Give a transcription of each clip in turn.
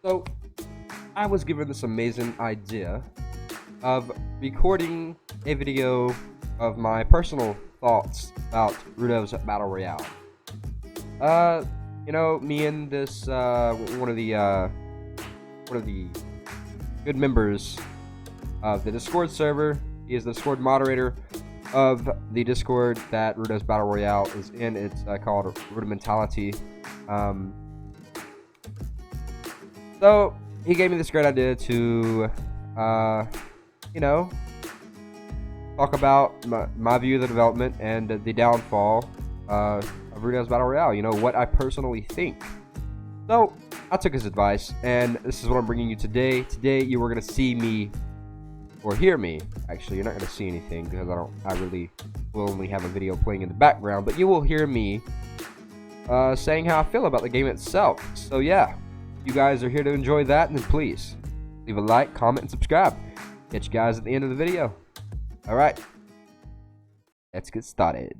So, I was given this amazing idea of recording a video of my personal thoughts about Ruddev's Battle Royale. Me and this one of the good members of the Discord server. He is the Discord moderator of the Discord that Ruddev's Battle Royale is in. It's called Rudimentality. So he gave me this great idea to, talk about my view of the development and the downfall of Ruddev's Battle Royale. What I personally think. So I took his advice, and this is what I'm bringing you today. Today you are gonna see me, or hear me. Actually, you're not gonna see anything because I really will only have a video playing in the background. But you will hear me saying how I feel about the game itself. So yeah. You guys are here to enjoy that, then please leave a like, comment, and subscribe. Catch you guys at the end of the video. Alright, let's get started.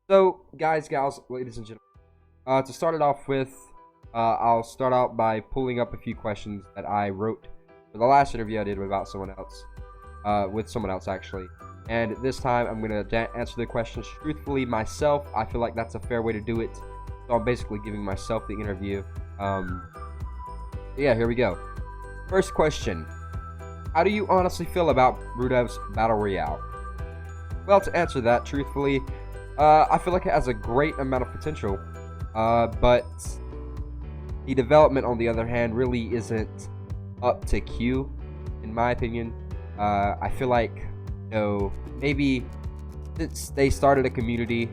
So, guys, gals, ladies and gentlemen, to start it off with, I'll start out by pulling up a few questions that I wrote for the last interview I did about someone else, with someone else actually, and this time I'm gonna answer the questions truthfully myself. I feel like that's a fair way to do it, so I'm basically giving myself the interview. Yeah, here we go. First question: how do you honestly feel about Ruddev's Battle Royale? Well, to answer that truthfully, I feel like it has a great amount of potential, but the development, on the other hand, really isn't up to Q, in my opinion. I feel like, maybe since they started a community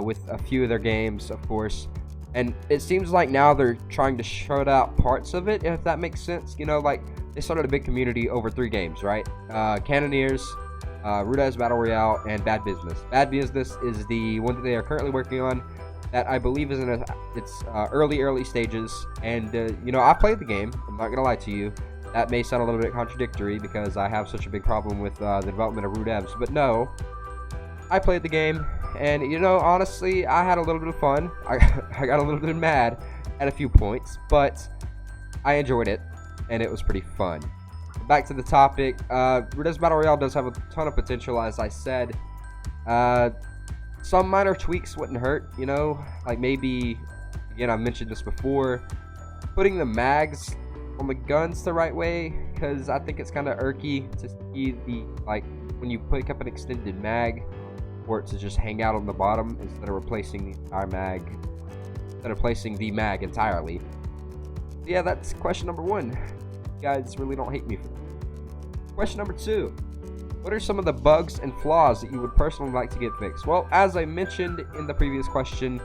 with a few of their games, of course, and it seems like now they're trying to shut out parts of it, if that makes sense. Like they started a big community over 3 games, right? Cannoneers, Ruddev's Battle Royale, and Bad Business. Bad Business is the one that they are currently working on, that I believe is in its early stages, and I played the game. I'm not gonna lie to you. That may sound a little bit contradictory because I have such a big problem with the development of Ruddev's, but no, I played the game, and honestly, I had a little bit of fun. I got a little bit mad at a few points, but I enjoyed it, and it was pretty fun. Back to the topic. Ruddev's Battle Royale does have a ton of potential, as I said. Some minor tweaks wouldn't hurt, like maybe, again, I've mentioned this before, putting the mags on the guns the right way, because I think it's kind of irky to see when you pick up an extended mag, for it to just hang out on the bottom instead of replacing the entire mag, instead of placing the mag entirely. So yeah, that's question number 1. You guys really don't hate me for that. Question number 2. What are some of the bugs and flaws that you would personally like to get fixed? Well, as I mentioned in the previous question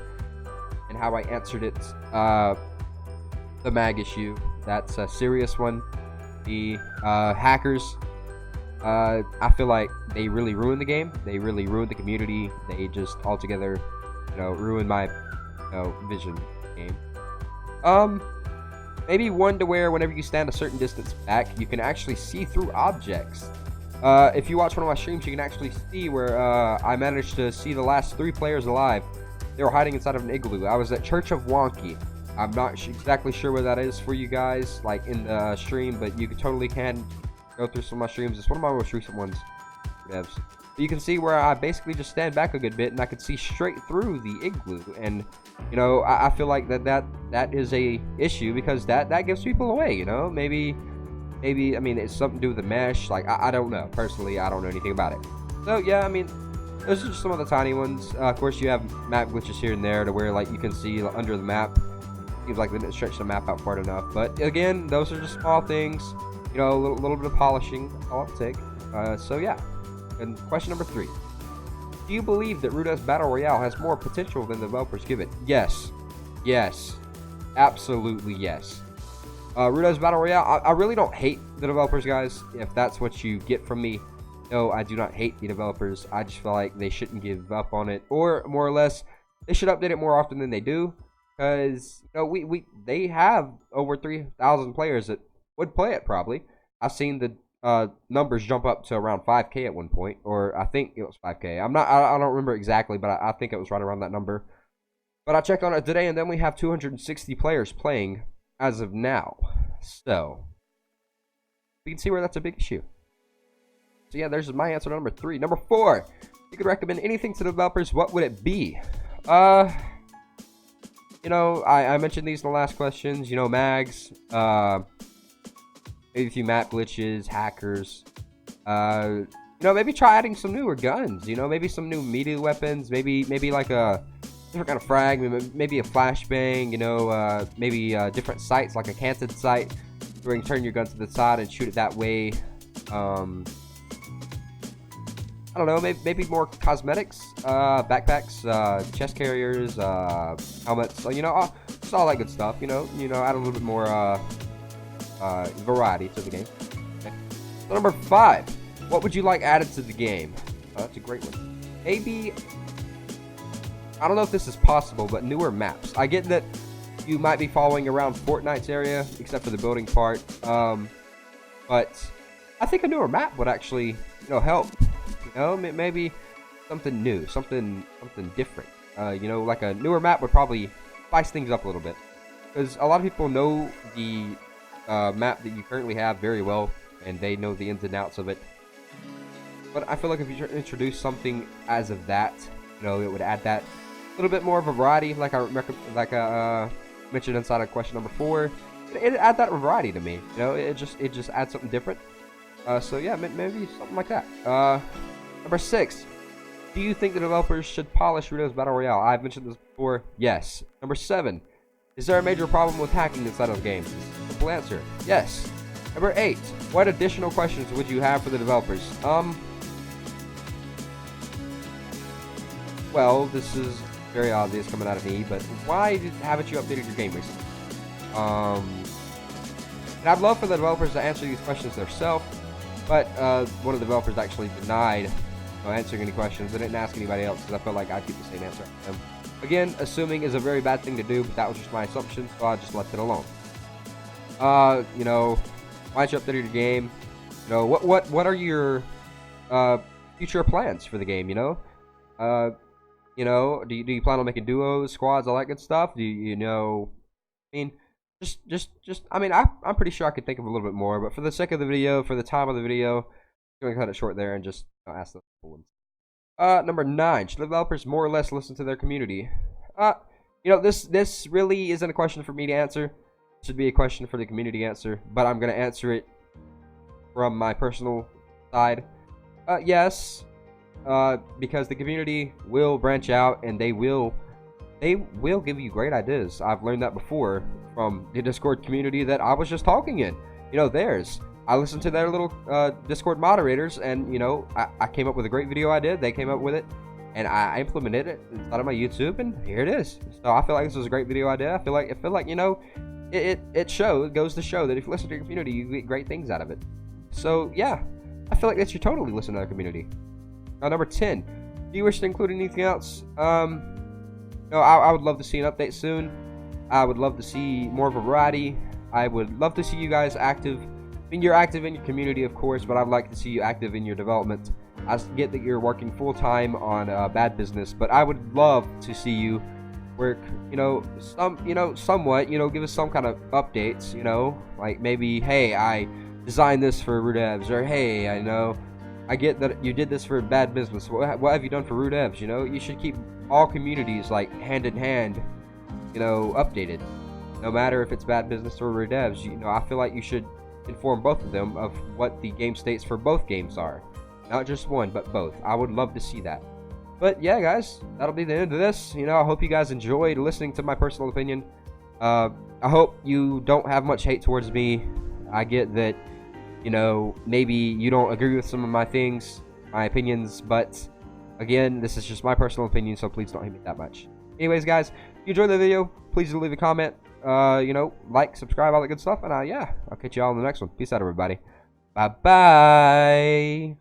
and how I answered it, the mag issue, that's a serious one. The hackers, I feel like they really ruined the game. They really ruined the community. They just altogether, ruined my, vision game. Maybe one to where whenever you stand a certain distance back, you can actually see through objects. If you watch one of my streams, you can actually see where I managed to see the last 3 players alive. They were hiding inside of an igloo. I was at Church of Wonky. I'm not exactly sure where that is for you guys, like in the stream, but you totally can go through some of my streams. It's one of my most recent ones, devs. But you can see where I basically just stand back a good bit, and I can see straight through the igloo. And I feel like that is a issue, because that gives people away. Maybe, I mean, it's something to do with the mesh. Like, I don't know. Personally, I don't know anything about it. So, yeah, I mean, those are just some of the tiny ones. Of course, you have map glitches here and there to where, like, you can see under the map. Seems like they didn't stretch the map out far enough. But, again, those are just small things. A little bit of polishing. All it take. So, yeah. And question number 3. Do you believe that Ruddev's Battle Royale has more potential than the developers give it? Yes. Yes. Absolutely yes. Ruddev's Battle Royale, I really don't hate the developers, guys, if that's what you get from me. No, I do not hate the developers. I just feel like they shouldn't give up on it, or more or less, they should update it more often than they do, because they have over 3,000 players that would play it probably. I've seen the numbers jump up to around 5K at one point, or I think it was 5K. I don't remember exactly, but I think it was right around that number. But I checked on it today, and then we have 260 players playing as of now. So we can see where that's a big issue. So yeah, there's my answer to number 3. Number 4, you could recommend anything to developers. What would it be? You know, I mentioned these in the last questions. You know, mags, maybe a few map glitches, hackers. You know, maybe try adding some newer guns. You know, maybe some new melee weapons. Maybe like a different kind of frag. Maybe a flashbang. You know, maybe different sights, like a canted sight, where you can turn your gun to the side and shoot it that way. I don't know, maybe more cosmetics, backpacks, chest carriers, helmets, you know, just all that good stuff, you know, add a little bit more, variety to the game. Okay. So number 5, what would you like added to the game? Oh, that's a great one. Maybe, I don't know if this is possible, but newer maps. I get that you might be following around Fortnite's area, except for the building part, but I think a newer map would actually, you know, help. You know, maybe something new, something different. You know, like a newer map would probably spice things up a little bit, because a lot of people know the map that you currently have very well, and they know the ins and outs of it. But I feel like if you introduce something as of that, you know, it would add that little bit more of a variety, like I mentioned inside of question number 4. It add that variety to me. You know, it just adds something different. So yeah, maybe something like that. Number 6, do you think the developers should polish Ruddev's Battle Royale? I've mentioned this before. Yes. Number 7, is there a major problem with hacking inside of games? Simple answer, yes. Number 8, what additional questions would you have for the developers? Well, this is very obvious coming out of me, but why haven't you updated your game recently? And I'd love for the developers to answer these questions themselves, but one of the developers actually denied answering any questions. They didn't ask anybody else, because I felt like I'd keep the same answer. Again, assuming is a very bad thing to do, but that was just my assumption, so I just left it alone. You know, why don't you update your game? You know, what are your future plans for the game? You know, do you plan on making duos, squads, all that good stuff? Do you know? I mean, just. I mean, I'm pretty sure I could think of a little bit more, but for the sake of the video, for the time of the video, I'm gonna cut it short there and just ask the ones. Number 9, should developers more or less listen to their community? You know, this really isn't a question for me to answer. It should be a question for the community to answer, but I'm gonna answer it from my personal side. Yes, because the community will branch out and they will give you great ideas. I've learned that before from the Discord community that I was just talking in. You know, theirs. I listened to their little Discord moderators, and you know, I came up with a great video idea. They came up with it, and I implemented it inside of my YouTube, and here it is. So I feel like this was a great video idea. I feel like you know, it goes to show that if you listen to your community, you get great things out of it. So yeah, I feel like that you totally listen to our community. Now, number 10, do you wish to include anything else? No, I would love to see an update soon. I would love to see more of a variety. I would love to see you guys active. I mean, you're active in your community, of course, but I'd like to see you active in your development. I get that you're working full-time on bad business, but I would love to see you work, you know, somewhat, you know, give us some kind of updates, you know, like maybe, hey, I designed this for Ruddevs, or hey, I get that you did this for bad business. What have you done for Ruddevs? You know, you should keep all communities like hand in hand, you know, updated. No matter if it's bad business or Ruddevs, you know, I feel like you should inform both of them of what the game states for both games are. Not just one, but both. I would love to see that. But yeah, guys, that'll be the end of this. You know, I hope you guys enjoyed listening to my personal opinion. I hope you don't have much hate towards me. I get that, you know, maybe you don't agree with some of my things, my opinions, but again, this is just my personal opinion, so please don't hate me that much. Anyways, guys, if you enjoyed the video, please do leave a comment. You know, like, subscribe, all that good stuff, and yeah, I'll catch you all in the next one. Peace out, everybody. Bye-bye.